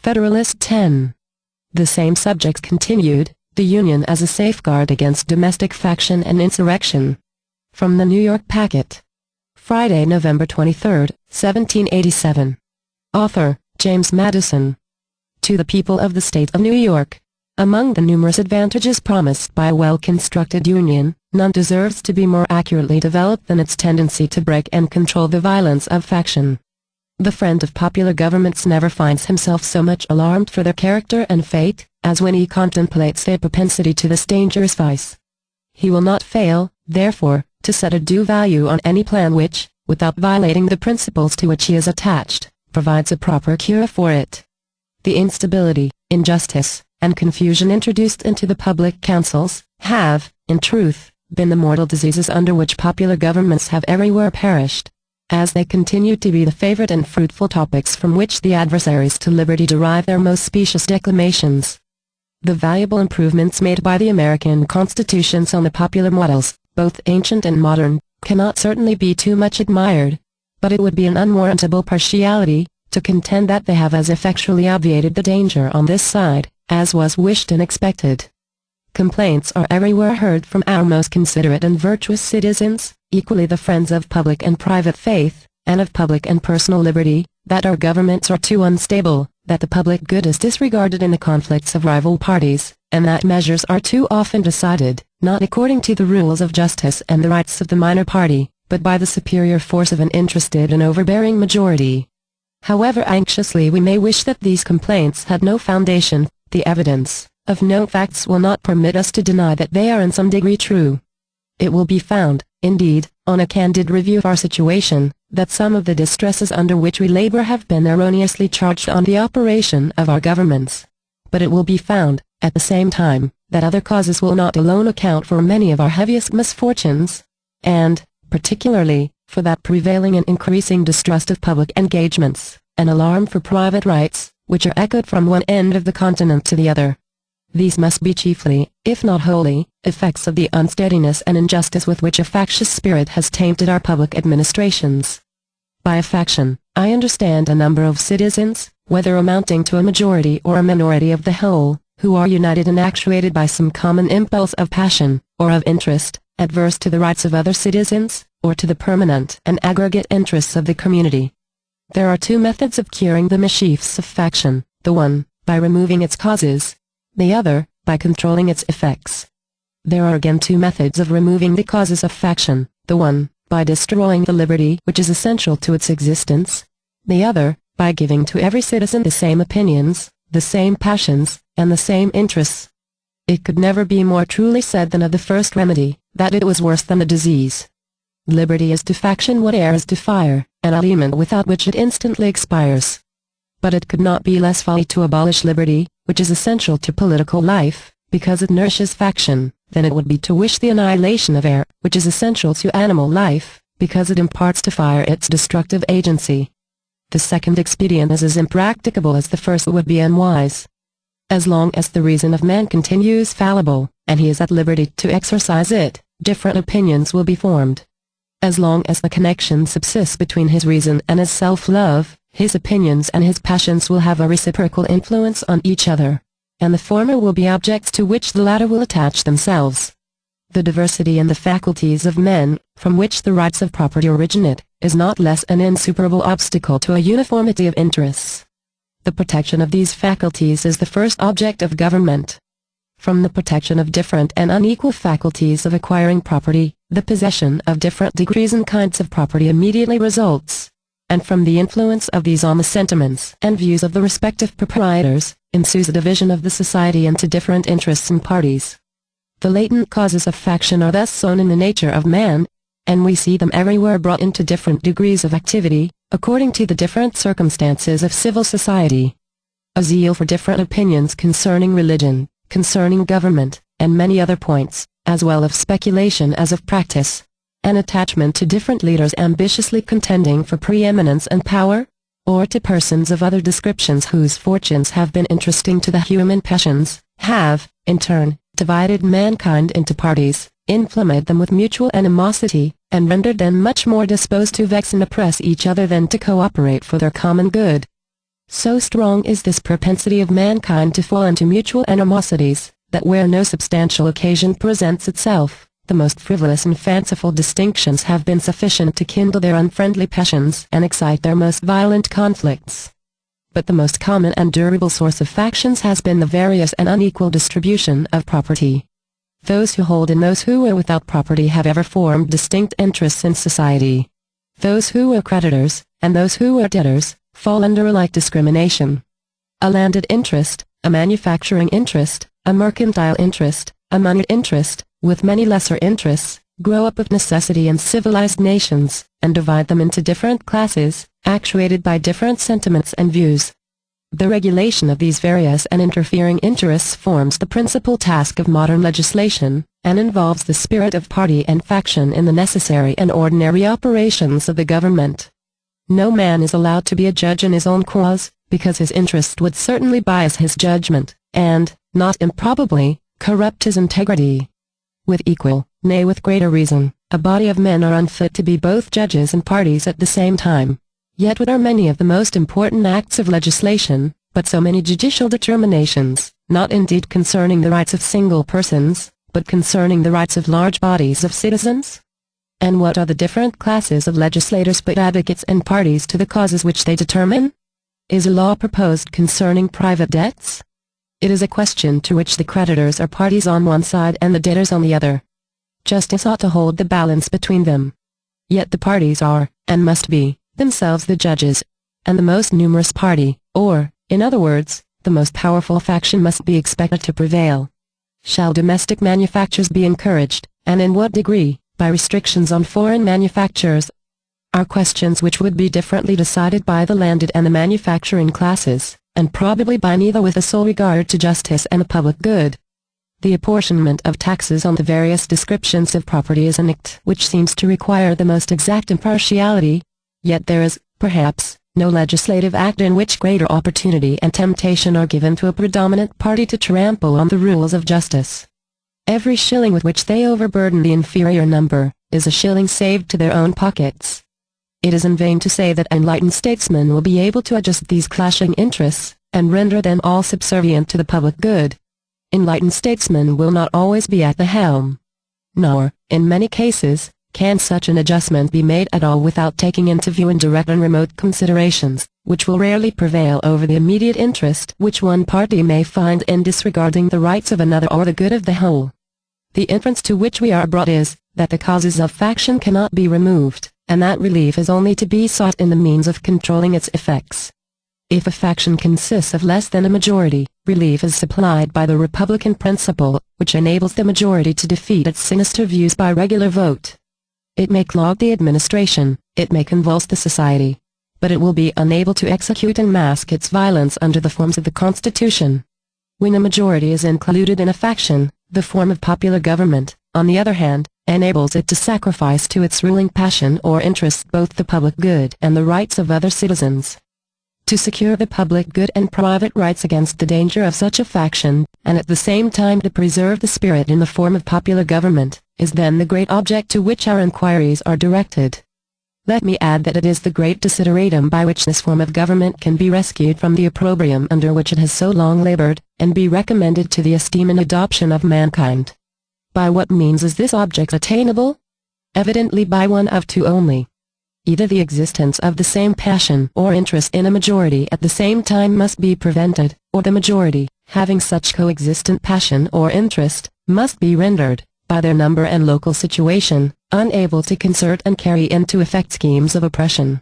Federalist 10. The same subjects continued, the Union as a safeguard against domestic faction and insurrection. From the New York Packet. Friday, November 23, 1787. Author, James Madison. To the people of the state of New York. Among the numerous advantages promised by a well-constructed union, none deserves to be more accurately developed than its tendency to break and control the violence of faction. The friend of popular governments never finds himself so much alarmed for their character and fate, as when he contemplates their propensity to this dangerous vice. He will not fail, therefore, to set a due value on any plan which, without violating the principles to which he is attached, provides a proper cure for it. The instability, injustice, and confusion introduced into the public councils, have, in truth, been the mortal diseases under which popular governments have everywhere perished, as they continue to be the favorite and fruitful topics from which the adversaries to liberty derive their most specious declamations. The valuable improvements made by the American constitutions on the popular models, both ancient and modern, cannot certainly be too much admired, but it would be an unwarrantable partiality, to contend that they have as effectually obviated the danger on this side, as was wished and expected. Complaints are everywhere heard from our most considerate and virtuous citizens, equally the friends of public and private faith, and of public and personal liberty, that our governments are too unstable, that the public good is disregarded in the conflicts of rival parties, and that measures are too often decided, not according to the rules of justice and the rights of the minor party, but by the superior force of an interested and overbearing majority. However anxiously we may wish that these complaints had no foundation, the evidence of known facts will not permit us to deny that they are in some degree true. It will be found, indeed, on a candid review of our situation, that some of the distresses under which we labor have been erroneously charged on the operation of our governments. But it will be found, at the same time, that other causes will not alone account for many of our heaviest misfortunes, and, particularly, for that prevailing and increasing distrust of public engagements, and alarm for private rights, which are echoed from one end of the continent to the other. These must be chiefly, if not wholly, effects of the unsteadiness and injustice with which a factious spirit has tainted our public administrations. By a faction, I understand a number of citizens, whether amounting to a majority or a minority of the whole, who are united and actuated by some common impulse of passion, or of interest, adverse to the rights of other citizens, or to the permanent and aggregate interests of the community. There are two methods of curing the mischiefs of faction, the one, by removing its causes, the other, by controlling its effects. There are again two methods of removing the causes of faction, the one, by destroying the liberty which is essential to its existence, the other, by giving to every citizen the same opinions, the same passions, and the same interests. It could never be more truly said than of the first remedy, that it was worse than the disease. Liberty is to faction what air is to fire, an element without which it instantly expires. But it could not be less folly to abolish liberty, which is essential to political life, because it nourishes faction, than it would be to wish the annihilation of air, which is essential to animal life, because it imparts to fire its destructive agency. The second expedient is as impracticable as the first would be unwise. As long as the reason of man continues fallible, and he is at liberty to exercise it, different opinions will be formed. As long as the connection subsists between his reason and his self-love, his opinions and his passions will have a reciprocal influence on each other, and the former will be objects to which the latter will attach themselves. The diversity in the faculties of men, from which the rights of property originate, is not less an insuperable obstacle to a uniformity of interests. The protection of these faculties is the first object of government. From the protection of different and unequal faculties of acquiring property, the possession of different degrees and kinds of property immediately results, and from the influence of these on the sentiments and views of the respective proprietors, ensues a division of the society into different interests and parties. The latent causes of faction are thus sown in the nature of man, and we see them everywhere brought into different degrees of activity, according to the different circumstances of civil society. A zeal for different opinions concerning religion, concerning government, and many other points, as well of speculation as of practice. An attachment to different leaders ambitiously contending for preeminence and power, or to persons of other descriptions whose fortunes have been interesting to the human passions, have, in turn, divided mankind into parties, inflamed them with mutual animosity, and rendered them much more disposed to vex and oppress each other than to cooperate for their common good. So strong is this propensity of mankind to fall into mutual animosities, that where no substantial occasion presents itself, the most frivolous and fanciful distinctions have been sufficient to kindle their unfriendly passions and excite their most violent conflicts. But the most common and durable source of factions has been the various and unequal distribution of property. Those who hold and those who are without property have ever formed distinct interests in society. Those who are creditors, and those who are debtors, fall under a like discrimination. A landed interest, a manufacturing interest, a mercantile interest, a moneyed interest, with many lesser interests, grow up of necessity in civilized nations, and divide them into different classes, actuated by different sentiments and views. The regulation of these various and interfering interests forms the principal task of modern legislation, and involves the spirit of party and faction in the necessary and ordinary operations of the government. No man is allowed to be a judge in his own cause, because his interest would certainly bias his judgment, and, not improbably, corrupt his integrity. With equal, nay with greater reason, a body of men are unfit to be both judges and parties at the same time. Yet what are many of the most important acts of legislation, but so many judicial determinations, not indeed concerning the rights of single persons, but concerning the rights of large bodies of citizens? And what are the different classes of legislators but advocates and parties to the causes which they determine? Is a law proposed concerning private debts? It is a question to which the creditors are parties on one side and the debtors on the other. Justice ought to hold the balance between them. Yet the parties are, and must be, themselves the judges, and the most numerous party, or, in other words, the most powerful faction must be expected to prevail. Shall domestic manufactures be encouraged, and in what degree, by restrictions on foreign manufactures? Are questions which would be differently decided by the landed and the manufacturing classes, and probably by neither with a sole regard to justice and the public good. The apportionment of taxes on the various descriptions of property is an act which seems to require the most exact impartiality, yet there is, perhaps, no legislative act in which greater opportunity and temptation are given to a predominant party to trample on the rules of justice. Every shilling with which they overburden the inferior number, is a shilling saved to their own pockets. It is in vain to say that enlightened statesmen will be able to adjust these clashing interests, and render them all subservient to the public good. Enlightened statesmen will not always be at the helm. Nor, in many cases, can such an adjustment be made at all without taking into view indirect and remote considerations, which will rarely prevail over the immediate interest which one party may find in disregarding the rights of another or the good of the whole. The inference to which we are brought is, that the causes of faction cannot be removed, and that relief is only to be sought in the means of controlling its effects. If a faction consists of less than a majority, relief is supplied by the republican principle, which enables the majority to defeat its sinister views by regular vote. It may clog the administration, it may convulse the society, but it will be unable to execute and mask its violence under the forms of the Constitution. When a majority is included in a faction, the form of popular government, on the other hand, enables it to sacrifice to its ruling passion or interest both the public good and the rights of other citizens. To secure the public good and private rights against the danger of such a faction, and at the same time to preserve the spirit in the form of popular government, is then the great object to which our inquiries are directed. Let me add that it is the great desideratum by which this form of government can be rescued from the opprobrium under which it has so long labored, and be recommended to the esteem and adoption of mankind. By what means is this object attainable? Evidently by one of two only. Either the existence of the same passion or interest in a majority at the same time must be prevented, or the majority, having such coexistent passion or interest, must be rendered, by their number and local situation, unable to concert and carry into effect schemes of oppression.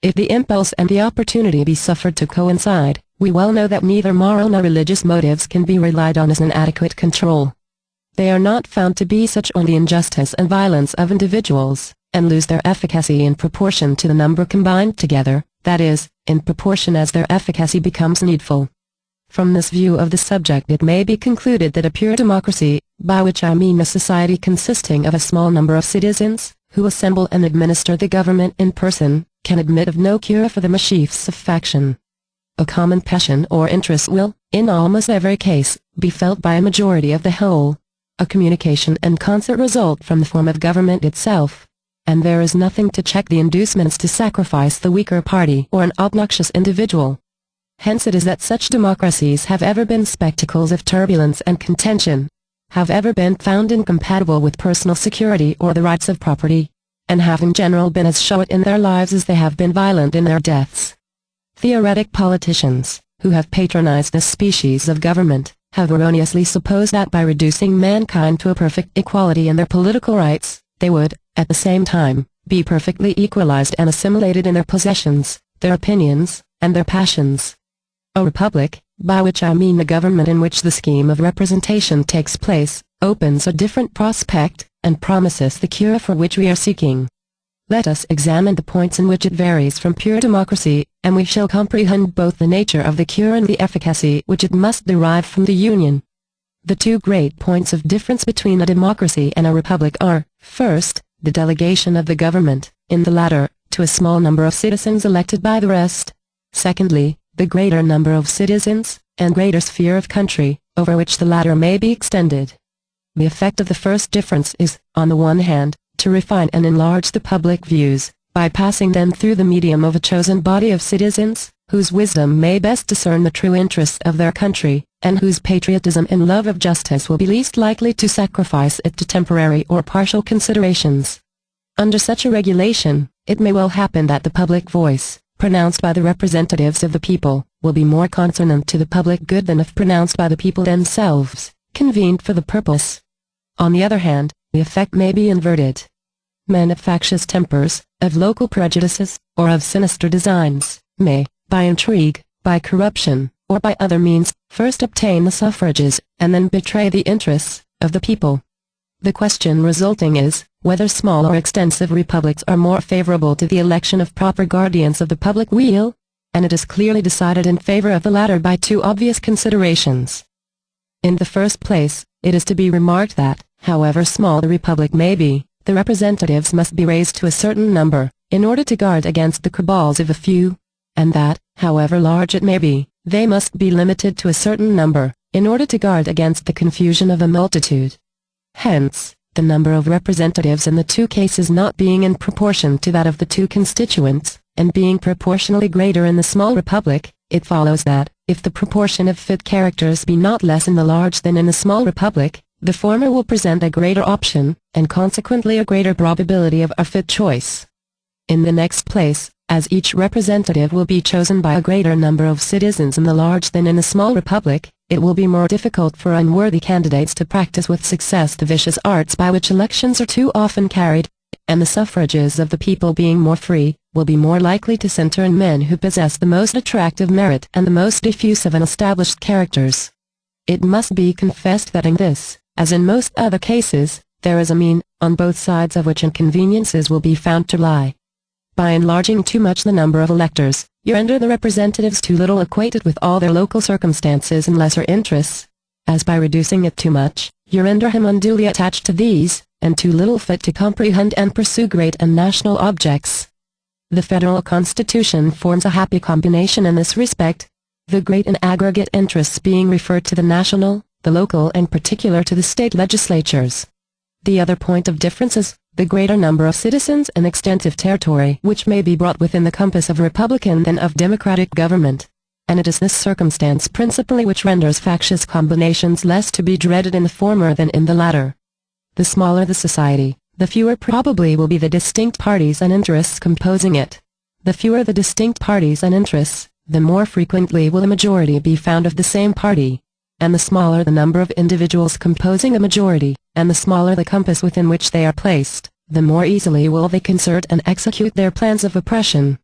If the impulse and the opportunity be suffered to coincide, we well know that neither moral nor religious motives can be relied on as an adequate control. They are not found to be such on the injustice and violence of individuals, and lose their efficacy in proportion to the number combined together, that is, in proportion as their efficacy becomes needful. From this view of the subject it may be concluded that a pure democracy, by which I mean a society consisting of a small number of citizens, who assemble and administer the government in person, can admit of no cure for the mischiefs of faction. A common passion or interest will, in almost every case, be felt by a majority of the whole. A communication and concert result from the form of government itself, and there is nothing to check the inducements to sacrifice the weaker party or an obnoxious individual. Hence it is that such democracies have ever been spectacles of turbulence and contention, have ever been found incompatible with personal security or the rights of property, and have in general been as short in their lives as they have been violent in their deaths. Theoretic politicians, who have patronized this species of government, have erroneously supposed that by reducing mankind to a perfect equality in their political rights, they would, at the same time, be perfectly equalized and assimilated in their possessions, their opinions, and their passions. A republic, by which I mean the government in which the scheme of representation takes place, opens a different prospect, and promises the cure for which we are seeking. Let us examine the points in which it varies from pure democracy, and we shall comprehend both the nature of the cure and the efficacy which it must derive from the union. The two great points of difference between a democracy and a republic are, first, the delegation of the government, in the latter, to a small number of citizens elected by the rest. Secondly, the greater number of citizens, and greater sphere of country, over which the latter may be extended. The effect of the first difference is, on the one hand, to refine and enlarge the public views, by passing them through the medium of a chosen body of citizens, whose wisdom may best discern the true interests of their country, and whose patriotism and love of justice will be least likely to sacrifice it to temporary or partial considerations. Under such a regulation, it may well happen that the public voice, pronounced by the representatives of the people, will be more consonant to the public good than if pronounced by the people themselves, convened for the purpose. On the other hand, the effect may be inverted. Men of factious tempers, of local prejudices, or of sinister designs, may, by intrigue, by corruption, or by other means, first obtain the suffrages, and then betray the interests, of the people. The question resulting is, whether small or extensive republics are more favorable to the election of proper guardians of the public weal, and it is clearly decided in favor of the latter by two obvious considerations. In the first place, it is to be remarked that, however small the republic may be, the representatives must be raised to a certain number, in order to guard against the cabals of a few, and that, however large it may be, they must be limited to a certain number, in order to guard against the confusion of a multitude. Hence, the number of representatives in the two cases not being in proportion to that of the two constituents, and being proportionally greater in the small republic, it follows that, if the proportion of fit characters be not less in the large than in the small republic, the former will present a greater option, and consequently a greater probability of a fit choice. In the next place, as each representative will be chosen by a greater number of citizens in the large than in the small republic, it will be more difficult for unworthy candidates to practice with success the vicious arts by which elections are too often carried, and the suffrages of the people being more free, will be more likely to center in men who possess the most attractive merit and the most diffusive and established characters. It must be confessed that in this, as in most other cases, there is a mean, on both sides of which inconveniences will be found to lie. By enlarging too much the number of electors, you render the representatives too little acquainted with all their local circumstances and lesser interests, as by reducing it too much, you render him unduly attached to these, and too little fit to comprehend and pursue great and national objects. The federal constitution forms a happy combination in this respect, the great and aggregate interests being referred to the national, the local and particular to the state legislatures. The other point of difference is, the greater number of citizens and extensive territory which may be brought within the compass of republican than of democratic government. And it is this circumstance principally which renders factious combinations less to be dreaded in the former than in the latter. The smaller the society, the fewer probably will be the distinct parties and interests composing it. The fewer the distinct parties and interests, the more frequently will a majority be found of the same party. And the smaller the number of individuals composing a majority, and the smaller the compass within which they are placed, the more easily will they concert and execute their plans of oppression.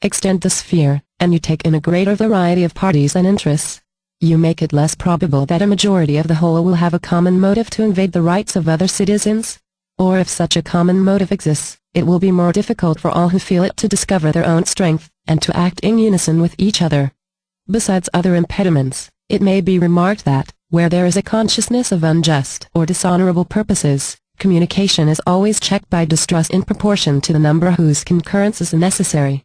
Extend the sphere, and you take in a greater variety of parties and interests. You make it less probable that a majority of the whole will have a common motive to invade the rights of other citizens. Or if such a common motive exists, it will be more difficult for all who feel it to discover their own strength, and to act in unison with each other. Besides other impediments, it may be remarked that, where there is a consciousness of unjust or dishonorable purposes, communication is always checked by distrust in proportion to the number whose concurrence is necessary.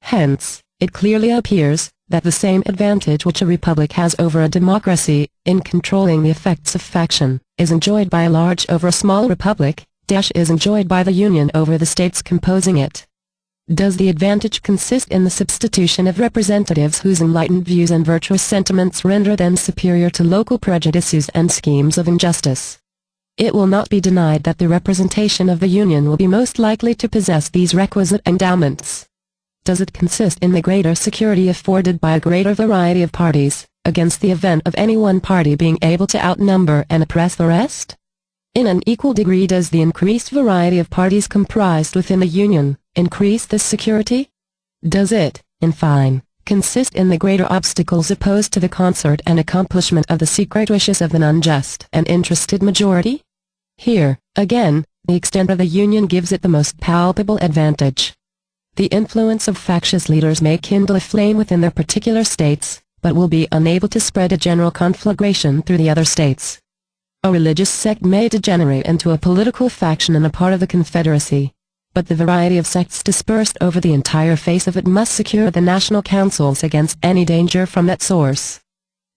Hence, it clearly appears, that the same advantage which a republic has over a democracy, in controlling the effects of faction, is enjoyed by a large over a small republic, is enjoyed by the union over the states composing it. Does the advantage consist in the substitution of representatives whose enlightened views and virtuous sentiments render them superior to local prejudices and schemes of injustice? It will not be denied that the representation of the Union will be most likely to possess these requisite endowments. Does it consist in the greater security afforded by a greater variety of parties, against the event of any one party being able to outnumber and oppress the rest? In an equal degree does the increased variety of parties comprised within the Union increase this security? Does it, in fine, consist in the greater obstacles opposed to the concert and accomplishment of the secret wishes of an unjust and interested majority? Here, again, the extent of the Union gives it the most palpable advantage. The influence of factious leaders may kindle a flame within their particular states, but will be unable to spread a general conflagration through the other states. A religious sect may degenerate into a political faction in a part of the Confederacy, but the variety of sects dispersed over the entire face of it must secure the national councils against any danger from that source.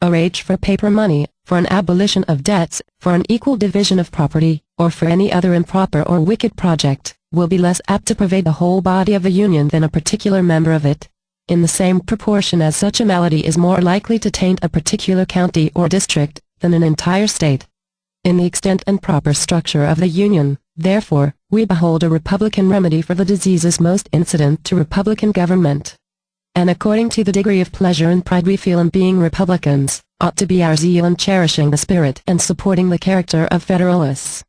A rage for paper money, for an abolition of debts, for an equal division of property, or for any other improper or wicked project, will be less apt to pervade the whole body of the Union than a particular member of it, in the same proportion as such a malady is more likely to taint a particular county or district, than an entire state. In the extent and proper structure of the Union, therefore, we behold a Republican remedy for the diseases most incident to Republican government. And according to the degree of pleasure and pride we feel in being Republicans, ought to be our zeal in cherishing the spirit and supporting the character of Federalists.